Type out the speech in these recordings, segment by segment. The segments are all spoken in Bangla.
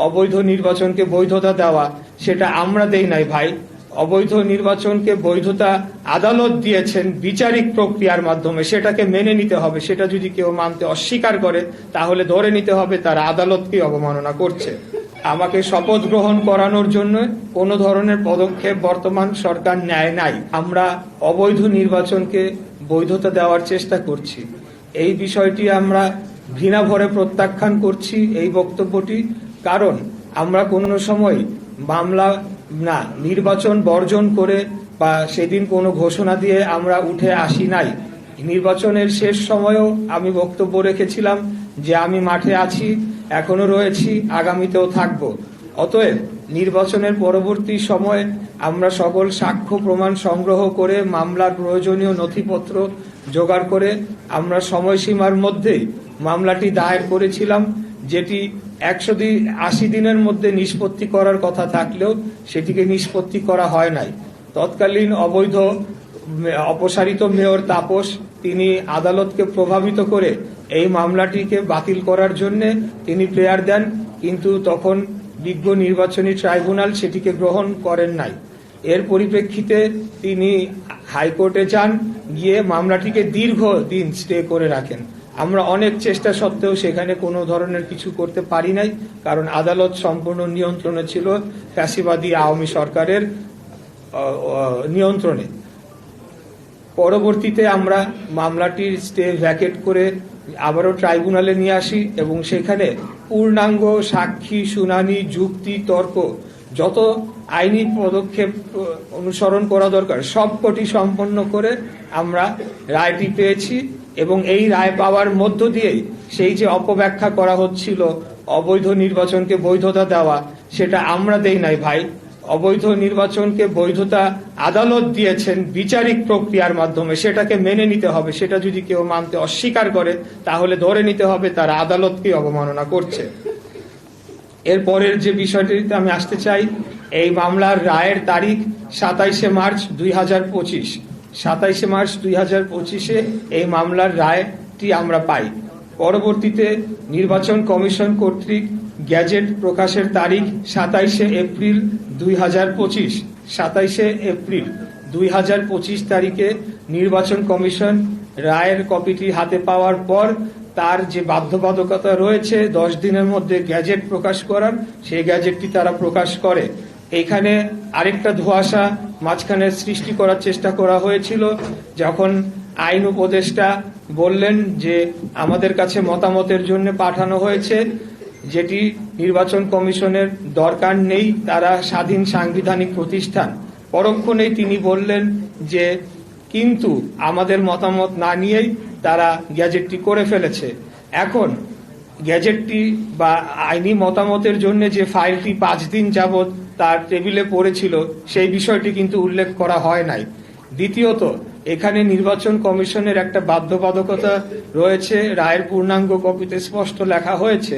অবৈধ নির্বাচনকে বৈধতা দেওয়া সেটা আমরা দেই নাই ভাই। অবৈধ নির্বাচনকে বৈধতা আদালত দিয়েছেন বিচারিক প্রক্রিয়ার মাধ্যমে, সেটাকে মেনে নিতে হবে। সেটা যদি কেউ মানতে অস্বীকার করে তাহলে ধরে নিতে হবে তারা আদালতকে অবমাননা করছে। আমাকে শপথ গ্রহণ করানোর জন্য কোনো ধরনের পদক্ষেপ বর্তমান সরকার নেয় নাই। আমরা অবৈধ নির্বাচনকে বৈধতা দেওয়ার চেষ্টা করছি। এই বিষয়টি আমরা ঘৃণা ভরে প্রত্যাখ্যান করছি এই বক্তব্যটি, কারণ আমরা কোনো সময় মামলা না নির্বাচন বর্জন করে বা সেদিন কোনো ঘোষণা দিয়ে আমরা উঠে আসি নাই। নির্বাচনের শেষ সময়েও আমি বক্তব্য রেখেছিলাম যে আমি মাঠে আছি, এখনো রয়েছি, আগামীতেও থাকব। অতএব নির্বাচনের পরবর্তী সময়ে আমরা সকল সাক্ষ্য প্রমাণ সংগ্রহ করে মামলার প্রয়োজনীয় নথিপত্র জোগাড় করে আমরা সময়সীমার মধ্যেই মামলাটি দায়ের করেছিলাম, যেটি 180 দিনের মধ্যে নিষ্পত্তি করার কথা থাকলেও সেটিকে নিষ্পত্তি করা হয় নাই। তৎকালীন অবৈধ অপসারিত মেয়র তাপস তিনি আদালতকে প্রভাবিত করে এই মামলাটিকে বাতিল করার জন্য তিনি প্রেয়ার দেন, কিন্তু তখন বিজ্ঞ নির্বাচনী ট্রাইব্যুনাল সেটিকে গ্রহণ করেন নাই। এর পরিপ্রেক্ষিতে তিনি হাইকোর্টে যান, গিয়ে মামলাটিকে দীর্ঘদিন স্টে করে রাখেন। আমরা অনেক চেষ্টা সত্ত্বেও সেখানে কোনো ধরনের কিছু করতে পারি নাই, কারণ আদালত সম্পূর্ণ নিয়ন্ত্রণে ছিল ফ্যাসিবাদী আওয়ামী সরকারের নিয়ন্ত্রণে। পরবর্তীতে আমরা মামলাটির স্টে ভ্যাকেট করে আবারও ট্রাইব্যুনালে নিয়ে আসি এবং সেখানে পূর্ণাঙ্গ সাক্ষী শুনানি, যুক্তি, তর্ক, যত আইনি পদক্ষেপ অনুসরণ করা দরকার সবকটি সম্পন্ন করে আমরা রায়টি পেয়েছি। এবং এই রায় পাওয়ার মধ্য দিয়েই সেই যে অপব্যাখ্যা করা হচ্ছিল অবৈধ নির্বাচনকে বৈধতা দেওয়া, সেটা আমরা দেই নাই ভাই। অবৈধ নির্বাচনকে বৈধতা আদালত দিয়েছেন বিচারিক প্রক্রিয়ার মাধ্যমে, সেটাকে মেনে নিতে হবে। সেটা যদি কেউ মানতে অস্বীকার করে তাহলে ধরে নিতে হবে তারা আদালতকে অবমাননা করছে। এরপরের যে বিষয়টিতে আমি আসতে চাই, এই মামলার রায়ের তারিখ 27শে মার্চ 2025। 27শে মার্চ 2025-এ এই মামলার রায়টি আমরা পাই। পরবর্তীতে নির্বাচন কমিশন কর্তৃক গ্যাজেট প্রকাশের তারিখ 27শে এপ্রিল 2025। 27শে এপ্রিল 2025 তারিখে নির্বাচন কমিশন রায়ের কপিটি হাতে পাওয়ার পর তার যে বাধ্যবাধকতা রয়েছে 10 দিনের মধ্যে গ্যাজেট প্রকাশ করার, সেই গ্যাজেটটি তারা প্রকাশ করে। এখানে আরেকটা ধোঁয়াশা মাঝখানে সৃষ্টি করার চেষ্টা করা হয়েছিল, যখন আইন উপদেষ্টা বললেন যে আমাদের কাছে মতামতের জন্য পাঠানো হয়েছে, যেটি নির্বাচন কমিশনের দরকার নেই, তারা স্বাধীন সাংবিধানিক প্রতিষ্ঠান। পরক্ষণেই তিনি বললেন যে কিন্তু আমাদের মতামত না নিয়েই তারা গ্যাজেটটি করে ফেলেছে। এখন গ্যাজেটটি বা আইনি মতামতের জন্য যে ফাইলটি 5 দিন যাবৎ তার টেবিলে পড়েছিল, সেই বিষয়টি কিন্তু উল্লেখ করা হয় নাই। দ্বিতীয়ত, এখানে নির্বাচন কমিশনের একটা বাধ্যবাধকতা রয়েছে, রায়ের পূর্ণাঙ্গ কপিতে স্পষ্ট লেখা হয়েছে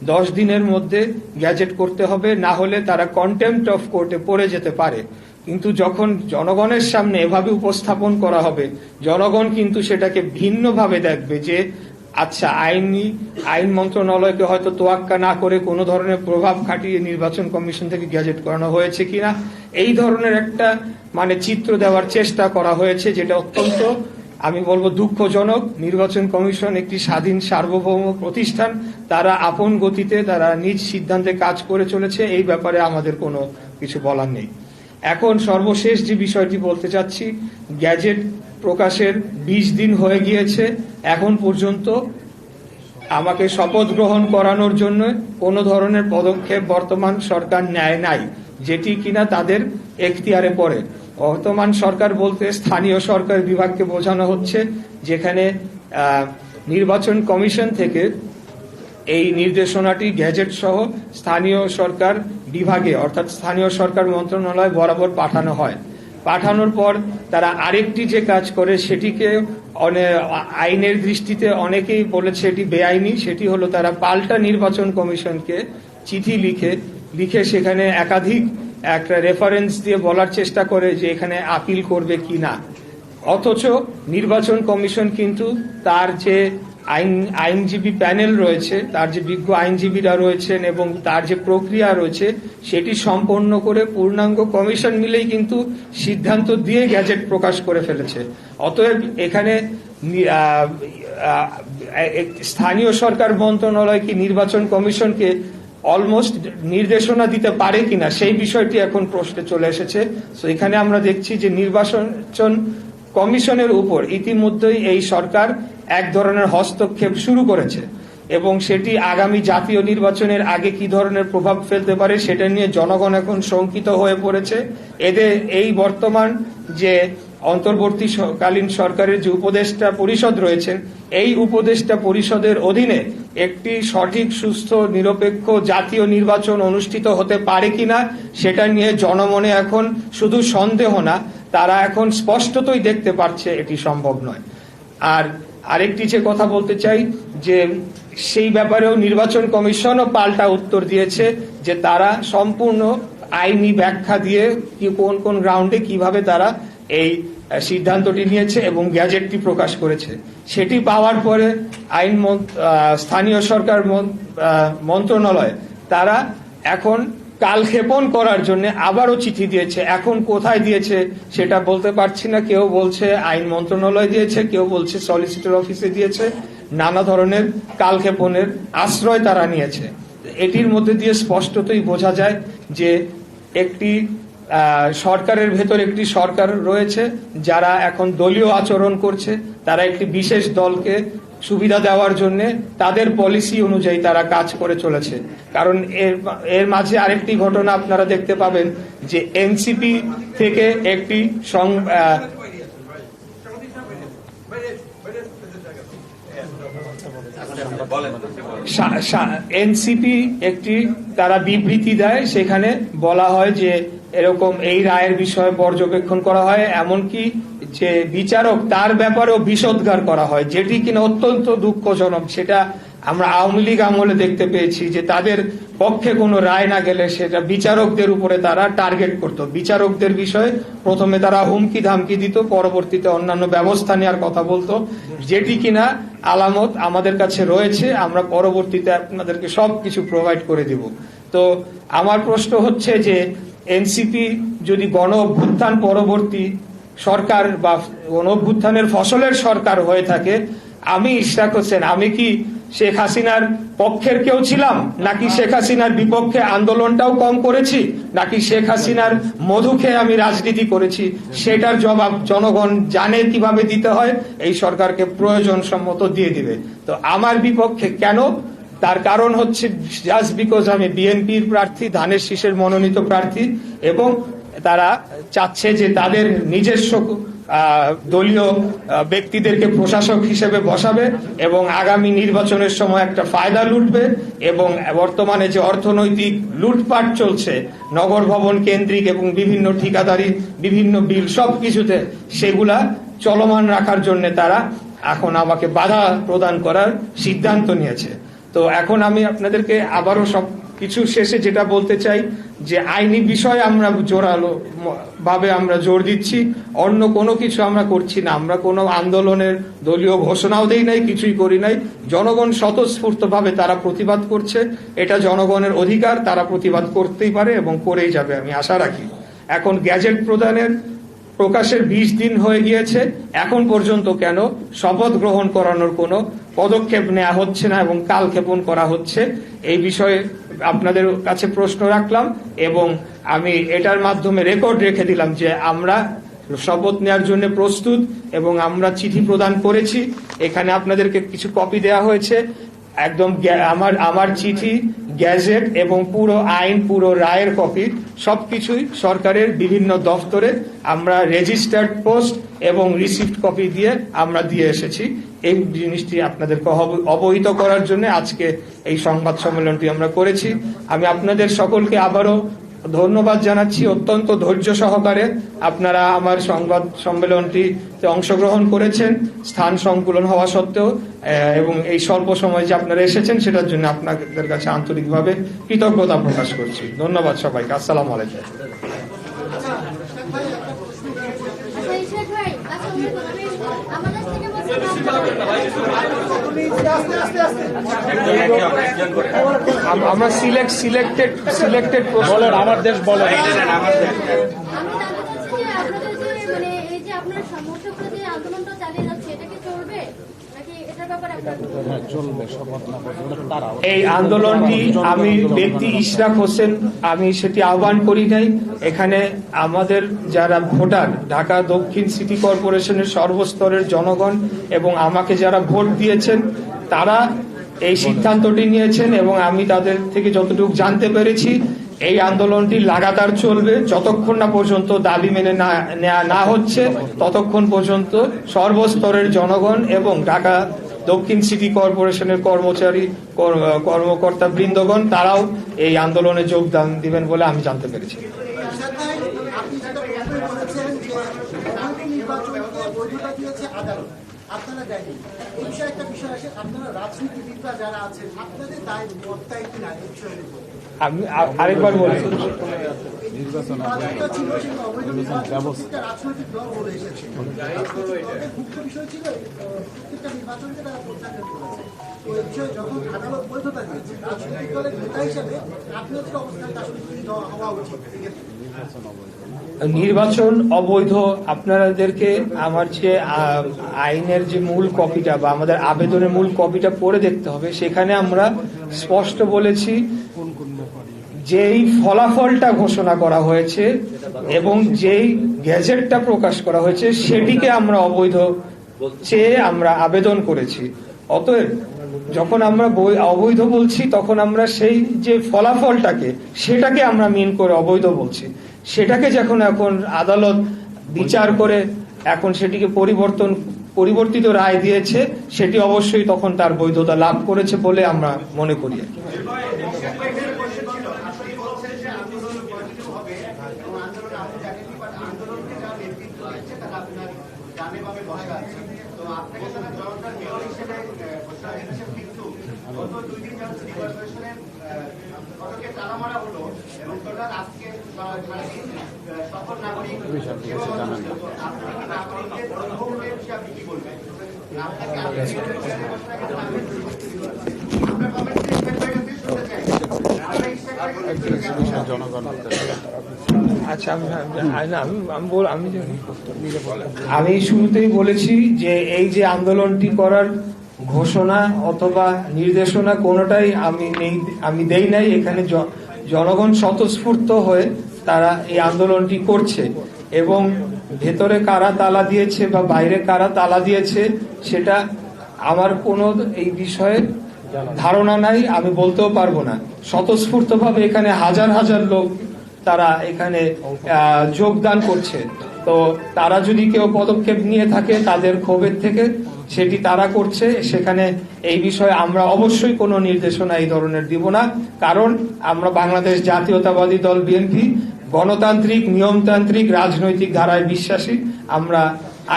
10 দিনের মধ্যে গ্যাজেট করতে হবে, না হলে তারা কন্টেম্পট অফ কোর্টে পড়ে যেতে পারে। কিন্তু যখন জনগণের সামনে এভাবে উপস্থাপন করা হবে, জনগণ কিন্তু সেটাকে ভিন্নভাবে দেখবে যে আচ্ছা আইন মন্ত্রণালয়কে হয়তো তোয়াক্কা না করে কোনো ধরনের প্রভাব খাটিয়ে নির্বাচন কমিশন থেকে গ্যাজেট করানো হয়েছে কিনা, এই ধরনের একটা চিত্র দেওয়ার চেষ্টা করা হয়েছে, যেটা অত্যন্ত আমি বলবো দুঃখজনক। নির্বাচন কমিশন একটি স্বাধীন সার্বভৌম প্রতিষ্ঠান, তারা আপন গতিতে তারা নিজ সিদ্ধান্তে কাজ করে চলেছে, এই ব্যাপারে আমাদের কোনো কিছু বলার নেই। এখন সর্বশেষ যে বিষয়টি বলতে চাচ্ছি, গ্যাজেট প্রকাশের 20 দিন হয়ে গিয়েছে, এখন পর্যন্ত আমাকে শপথ গ্রহণ করানোর জন্য কোনো ধরনের পদক্ষেপ বর্তমান সরকার নেয় নাই, যেটি কিনা তাদের এখতিয়ারে পড়ে। বর্তমান সরকার বলতে স্থানীয় সরকার বিভাগকে বোঝানো হচ্ছে, যেখানে নির্বাচন কমিশন থেকে এই নির্দেশনাটি গ্যাজেট সহ স্থানীয় সরকার বিভাগে অর্থাৎ স্থানীয় সরকার মন্ত্রণালয় বরাবর পাঠানো হয়। পাঠানোর পর তারা আরেকটি যে কাজ করে, সেটিকে আইনের দৃষ্টিতে অনেকেই বলেছে এটি বেআইনি, সেটি হলো তারা পাল্টা নির্বাচন কমিশনকে চিঠি লিখে সেখানে একাধিক একটা রেফারেন্স দিয়ে বলার চেষ্টা করে যে এখানে আপিল করবে কি না। অথচ নির্বাচন কমিশন কিন্তু তার যে আইনজীবী প্যানেল রয়েছে, তার যে বিজ্ঞ আইনজীবীরা রয়েছেন এবং তার যে প্রক্রিয়া রয়েছে সেটি সম্পন্ন করে পূর্ণাঙ্গ কমিশন মিলেই কিন্তু সিদ্ধান্ত দিয়ে গ্যাজেট প্রকাশ করে ফেলেছে। অতএব এখানে স্থানীয় সরকার মন্ত্রণালয় কি নির্বাচন কমিশনকে অলমোস্ট নির্দেশনা দিতে পারে কিনা সেই বিষয়টি এখন প্রশ্নে চলে এসেছে। তো এখানে আমরা দেখছি যে নির্বাচন কমিশনের উপর ইতিমধ্যেই এই সরকার এক ধরনের হস্তক্ষেপ শুরু করেছে এবং সেটি আগামী জাতীয় নির্বাচনের আগে কি ধরনের প্রভাব ফেলতে পারে সেটা নিয়ে জনগণ এখন শঙ্কিত হয়ে পড়েছে। এদের এই বর্তমান যে অন্তর্বর্তীকালীন সরকারের যে উপদেষ্টা পরিষদ রয়েছেন, এই উপদেষ্টা পরিষদের অধীনে একটি সঠিক, সুস্থ, নিরপেক্ষ জাতীয় নির্বাচন অনুষ্ঠিত হতে পারে কিনা সেটা নিয়ে জনমনে এখন শুধু সন্দেহ না, তারা এখন স্পষ্টতই দেখতে পাচ্ছে এটি সম্ভব নয়। আর আরেকটি যে কথা বলতে চাই যে সেই ব্যাপারেও নির্বাচন কমিশনও পাল্টা উত্তর দিয়েছে যে তারা সম্পূর্ণ আইনি ব্যাখ্যা দিয়ে কোন কোন গ্রাউন্ডে কিভাবে তারা এই সিদ্ধান্তটি নিয়েছে এবং গ্যাজেটটি প্রকাশ করেছে। সেটি পাওয়ার পরে স্থানীয় সরকার মন্ত্রণালয় তারা এখন কালক্ষেপণ করার জন্য আবারও চিঠি দিয়েছে। এখন কোথায় দিয়েছে সেটা বলতে পারছি না, কেউ বলছে আইন মন্ত্রণালয় দিয়েছে, কেউ বলছে সলিসিটর অফিসে দিয়েছে, নানা ধরনের কালক্ষেপণের আশ্রয় তারা নিয়েছে। এটির মধ্যে দিয়ে স্পষ্টতই বোঝা যায় যে একটি সরকারের ভেতর একটি সরকার রয়েছে যারা এখন দলীয় আচরণ করছে, তারা একটি বিশেষ দলকে সুবিধা দেওয়ার জন্য তাদের পলিসি অনুযায়ী তারা কাজ করে চলেছে। কারণ এর মাঝে আরেকটি ঘটনা আপনারা দেখতে পাবেন যে এনসিপি থেকে একটি এনসিপি একটি তারা বিবৃতি দেয়, সেখানে বলা হয় যে এরকম এই রায়ের বিষয়ে পর্যবেক্ষণ করা হয়, এমনকি যে বিচারক তার ব্যাপারেও বিষোদ্গার করা হয়, যেটি কিনা অত্যন্ত দুঃখজনক। সেটা আমরা আওয়ামী লীগ আমলে দেখতে পেয়েছি যে তাদের পক্ষে কোনো রায় না গেলে সেটা বিচারকদের উপরে তারা টার্গেট করত। বিচারকদের বিষয়ে প্রথমে তারা হুমকি ধামকি দিত, পরবর্তীতে অন্যান্য ব্যবস্থা নেওয়ার কথা বলতো, যেটি কিনা আলামত আমাদের কাছে রয়েছে। আমরা পরবর্তীতে আপনাদেরকে সবকিছু প্রোভাইড করে দিব। তো আমার প্রশ্ন হচ্ছে যে এনসিপি যদি গণ অভ্যুত্থান পরবর্তী সরকার বা গণ অভ্যুত্থানের ফসলের সরকার হয়ে থাকে, আমি ইশরাক হোসেন আমি কি শেখ হাসিনার পক্ষের কেউ ছিলাম, নাকি শেখ হাসিনার বিপক্ষে আন্দোলনটাও কম করেছি, নাকি শেখ হাসিনার মধু খেয়ে আমি রাজনীতি করেছি, সেটার জবাব জনগণ জানে কিভাবে দিতে হয়, এই সরকারকে প্রয়োজন সম্মত দিয়ে দিবে। তো আমার বিপক্ষে কেন? তার কারণ হচ্ছে জাস্ট বিকজ আমি বিএনপির প্রার্থী, ধানের শীষের মনোনীত প্রার্থী, এবং তারা চাচ্ছে যে তাদের নিজস্ব দলীয় ব্যক্তিদেরকে প্রশাসক হিসেবে বসাবে এবং আগামী নির্বাচনের সময় একটা ফায়দা লুটবে। এবং বর্তমানে যে অর্থনৈতিক লুটপাট চলছে নগর ভবন কেন্দ্রিক এবং বিভিন্ন ঠিকাদারি বিভিন্ন বিল সবকিছুতে, সেগুলা চলমান রাখার জন্য তারা এখন আমাকে বাধা প্রদান করার সিদ্ধান্ত নিয়েছে। তো এখন আমি আপনাদেরকে আবারও সব কিছু শেষে যেটা বলতে চাই যে আইনি বিষয়ে আমরা জোরালো ভাবে আমরা জোর দিচ্ছি, অন্য কোনো কিছু আমরা করছি না। আমরা কোনো আন্দোলনের দলীয় ঘোষণাও দেই নাই, কিছুই করি নাই। জনগণ স্বতঃস্ফূর্ত ভাবে তারা প্রতিবাদ করছে, এটা জনগণের অধিকার, তারা প্রতিবাদ করতেই পারে এবং করেই যাবে, আমি আশা রাখি। এখন গ্যাজেট প্রকাশের 20 দিন হয়ে গিয়েছে, এখন পর্যন্ত কেন শপথ গ্রহণ করানোর কোনো পদক্ষেপ নেওয়া হচ্ছে না এবং কালক্ষেপণ করা হচ্ছে? এই বিষয়ে আপনাদের কাছে প্রশ্ন রাখলাম এবং আমি এটার মাধ্যমে রেকর্ড রেখে দিলাম যে আমরা শপথ নেওয়ার জন্য প্রস্তুত এবং আমরা চিঠি প্রদান করেছি। এখানে আপনাদেরকে কিছু কপি দেওয়া হয়েছে, একদম আমার চিঠি, গ্যাজেট এবং পুরো আইন, পুরো রায়ের কপি সবকিছুই সরকারের বিভিন্ন দফতরে আমরা রেজিস্টার্ড পোস্ট এবং রিসিপ্ট কপি দিয়ে আমরা দিয়ে এসেছি। এই জিনিসটি আপনাদেরকে অবহিত করার জন্য আজকে এই সংবাদ সম্মেলনটি আমরা করেছি। আমি আপনাদের সকলকে আবারও ধন্যবাদ জানাচ্ছি, অত্যন্ত ধৈর্য সহকারে আপনারা আমার সংবাদ সম্মেলনটিতে অংশগ্রহণ করেছেন স্থান সংকুলন হওয়া সত্ত্বেও, এবং এই স্বল্প সময় যে আপনারা এসেছেন সেটার জন্য আপনাদের কাছে আন্তরিকভাবে কৃতজ্ঞতা প্রকাশ করছি। ধন্যবাদ সবাইকে। আসসালামু আলাইকুম। আমাদের থেকে আমরা সিলেক্টেড বলেন, আমার দেশ বলেন। আমি জানতে চাচ্ছি যে আপনাদের যে মানে এই যে আপনার সমর্থকরা যে আন্দোলনটা চালিয়ে যাচ্ছে এটা কি চলবে নাকি এটার ব্যাপারে আপনার হ্যাঁ, চলবে, শপথ না করলে তারা এই আন্দোলনটি আমি ব্যক্তি ইশরাক হোসেন আমি সেটি আহ্বান করি নাই। এখানে আমাদের যারা ভোটার, ঢাকা দক্ষিণ সিটি কর্পোরেশনের সর্বস্তরের জনগণ এবং আমাকে যারা ভোট দিয়েছেন তারা এই সিদ্ধান্তটি নিয়েছেন এবং আমি তাদের থেকে যতটুকু জানতে পেরেছি এই আন্দোলনটি লাগাতার চলবে যতক্ষণ না পর্যন্ত দাবি মেনে নেওয়া না হচ্ছে, ততক্ষণ পর্যন্ত সর্বস্তরের জনগণ এবং ঢাকা দক্ষিণ সিটি কর্পোরেশনের কর্মচারী কর্মকর্তা বৃন্দগণ তারাও এই আন্দোলনে যোগদান দিবেন বলে আমি জানতে পেরেছি। আপনি যেটা বলেছেন যে নির্বাচনকে বৈধতা দিয়েছে আদালত, আপনারা দেয়নি। এই বিষয়ে একটা বিষয় আসে, আপনারা রাজনীতিবিদরা যারা আছেন আপনাদের দায় দায়িত্ব কিনা এই বিষয়ের উপর আমি আরেকবার বলি, নির্বাচনটা ছিল সেটা অবৈধ নির্বাচন, প্রত্যেকটা রাজনৈতিক দল বলে এসেছে। দলের মুখ্য বিষয় ছিল প্রত্যেকটা নির্বাচনকে তারা প্রত্যাখ্যান করেছে। তো এই বিষয়ে যখন আদালত বৈধতা দিয়েছে রাজনৈতিক দলের নেতা হিসেবে আপনাদের অবস্থানটা আসলে কি হওয়া উচিত? নির্বাচন অবৈধ আপনাদেরকে আমার যে আইনের যে মূল কপিটা বা আমাদের আবেদনের মূল কপিটা পড়ে দেখতে হবে। সেখানে আমরা স্পষ্ট বলেছি যেই ফলাফলটা ঘোষণা করা হয়েছে এবং যেই গ্যাজেটটা প্রকাশ করা হয়েছে সেটিকে আমরা অবৈধ চেয়ে আমরা আবেদন করেছি। অতএব যখন আমরা অবৈধ বলছি তখন আমরা সেই যে ফলাফলটাকে সেটাকে আমরা মিন করে অবৈধ বলছি। সেটাকে যখন এখন আদালত বিচার করে এখন সেটিকে পরিবর্তিত রায় দিয়েছে, সেটি অবশ্যই তখন তার বৈধতা লাভ করেছে বলে আমরা মনে করি। আচ্ছা, আমি শুরুতেই বলেছি যে এই যে আন্দোলনটি করার ঘোষণা অথবা নির্দেশনা কোনোটাই আমি দেই নাই। এখানে জনগণ স্বতঃস্ফূর্ত হয়ে তারা এই আন্দোলনটি করছে এবং ভেতরে কারা তালা দিয়েছে বা বাইরে কারা তালা দিয়েছে সেটা আমার কোনো এই বিষয়ে ধারণা নাই, আমি বলতেও পারবো না। স্বতঃস্ফূর্তভাবে এখানে হাজার হাজার লোক তারা এখানে যোগদান করছে। তো তারা যদি কেউ পদক্ষেপ নিয়ে থাকে তাদের ক্ষোভের থেকে সেটি তারা করছে, সেখানে এই বিষয়ে আমরা অবশ্যই কোনো নির্দেশনা এই ধরনের দিব না। কারণ আমরা বাংলাদেশ জাতীয়তাবাদী দল বিএনপি গণতান্ত্রিক নিয়মতান্ত্রিক রাজনৈতিক ধারায় বিশ্বাসী, আমরা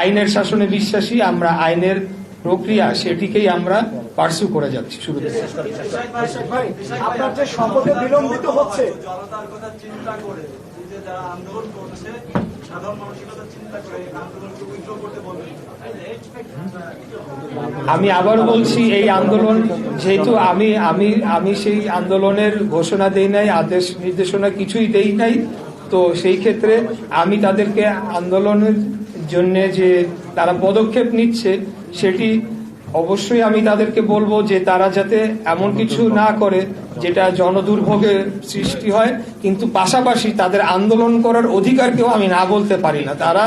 আইনের শাসনে বিশ্বাসী, আমরা আইনের প্রক্রিয়া সেটিকেই আমরা পার্সু করে যাচ্ছি শুরু থেকে। আপনার যে শপথে বিলম্বিত হচ্ছে, জনতার কথা চিন্তা করে যে যারা আন্দোলন করছে সাধারণ মানুষের কথা চিন্তা করে আন্দোলনকে উইথড্র করতে বলবেন। আমি আবার বলছি এই আন্দোলন যেহেতু আমি সেই আন্দোলনের ঘোষণা দেই নাই, আদেশ নির্দেশনা কিছুই দেই নাই, তো সেই ক্ষেত্রে আমি তাদেরকে আন্দোলনের জন্য যে তারা পদক্ষেপ নিচ্ছে সেটি অবশ্যই আমি তাদেরকে বলবো যে তারা যাতে এমন কিছু না করে যেটা জনদুর্ভোগের সৃষ্টি হয়, কিন্তু পাশাপাশি তাদের আন্দোলন করার অধিকারকেও আমি না বলতে পারি না। তারা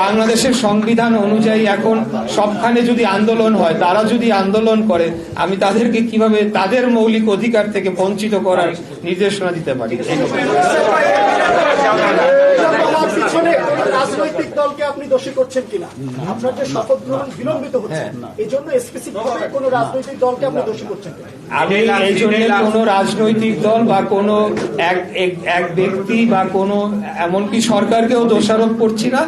বাংলাদেশের সংবিধান অনুযায়ী এখন সবখানে যদি আন্দোলন হয়, তারা যদি আন্দোলন করে, আমি তাদেরকে কিভাবে তাদের মৌলিক অধিকার থেকে বঞ্চিত করার নির্দেশনা দিতে পারি? রাজনৈতিক দলকে আপনি দোষী করছেন কিনা? আপনার যে শপথ গ্রহণ বিলম্বিত হচ্ছে এই জন্য স্পেসিফিকভাবে কোন রাজনৈতিক দলকে আপনি দোষী করছেন কিনা? আমি এই জন্য কোন রাজনৈতিক দল বা কোন এক ব্যক্তি বা কোন এমনকি সরকারকেও দোষারোপ করছি না।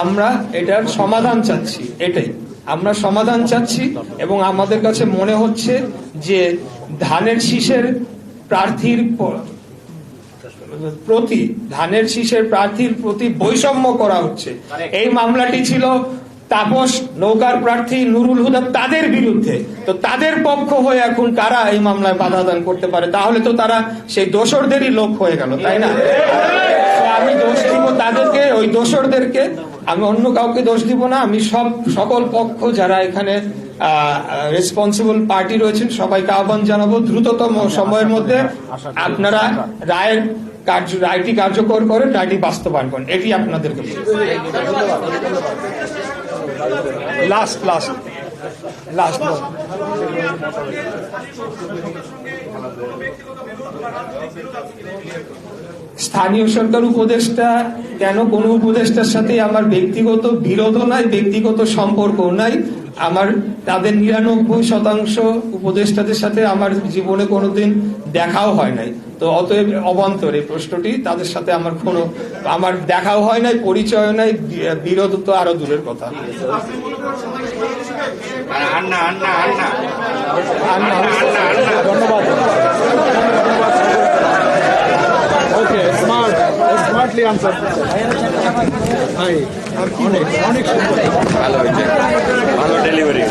আমরা এটার সমাধান চাচ্ছি, এটাই আমরা সমাধান চাচ্ছি। এবং আমাদের কাছে মনে হচ্ছে যে ধানের শীষের প্রার্থীর প্রতি বৈষম্য করা হচ্ছে। এই মামলাটি ছিল তাপস নৌকার প্রার্থী নুরুল হুদা তাদের বিরুদ্ধে, তো তাদের পক্ষ হয়ে এখন কারা এই মামলায় বাধা দান করতে পারে? তাহলে তো তারা সেই দোসরদেরই লোক হয়ে গেল, তাই না? তো আমি দোষ দিব তাদেরকে, ওই দোসরদেরকে, আমি অন্য কাউকে দোষ দিব না। আমি সকল পক্ষ যারা এখানে রেসপন্সিবল পার্টি রয়েছেন সবাইকে আহ্বান জানাবো দ্রুততম সময়ের মধ্যে আপনারা রায়টি কার্যকর করেন, রায়টি বাস্তবায়ন করেন, এটি আপনাদেরকে লাস্ট স্থানীয় সরকার উপদেষ্টা কেন, কোন উপদেষ্টার সাথে আমার ব্যক্তিগত বিরোধও নাই, ব্যক্তিগত সম্পর্ক নাই। আমার তাদের 99% উপদেষ্টাদের সাথে আমার জীবনে কোনোদিন দেখাও হয় নাই। তো অতএব অবান্তর এই প্রশ্নটি, তাদের সাথে আমার দেখাও হয় নাই, পরিচয় নাই, বিরোধ তো আরো দূরের কথা। ধন্যবাদ। ওকে, স্মার্টলি আনসার। ভাই অনেক সুন্দর, ভালো হয়েছে, ভালো ডেলিভারি।